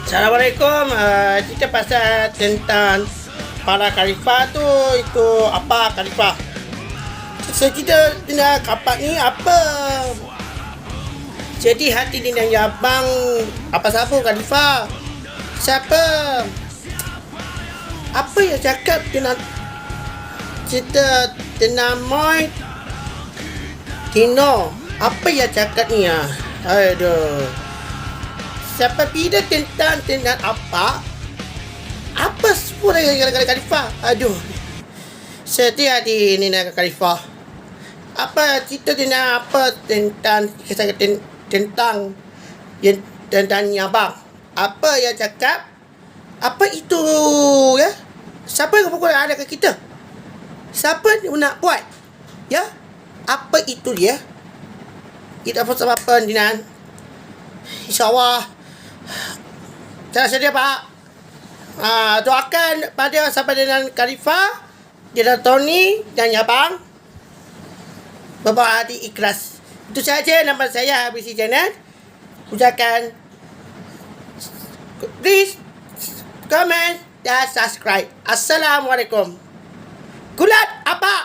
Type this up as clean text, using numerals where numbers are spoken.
Assalamualaikum. Kita pasal tentang para khalifah tu, itu apa khalifah. Kita tentang kapak ni apa. Jadi hati ni yang abang apa siapa khalifah? Siapa? Apa yang cakap tentang cerita tentang Moy Tino? Apa yang cakap ni ah? Aduh. Siapa bila tentang apa? Apa semua dengan khalifah? Aduh. Sedih hati ni nak khalifah. Apa cerita tentang apa tentang kisah tentang yang tentang abang? Apa yang cakap? Apa itu ya? Siapa yang pukul ada ke kita? Siapa nak buat? Ya? Apa itu dia? Kita apa dengan InsyaAllah saya sedia Pak. Doakan pada sampai dengan khalifah, dia Tony dan abang berbuat hati ikhlas. Itu saja nama saya Habisi Channel. Ucapkan please comment dan subscribe. Assalamualaikum. Kulat apa?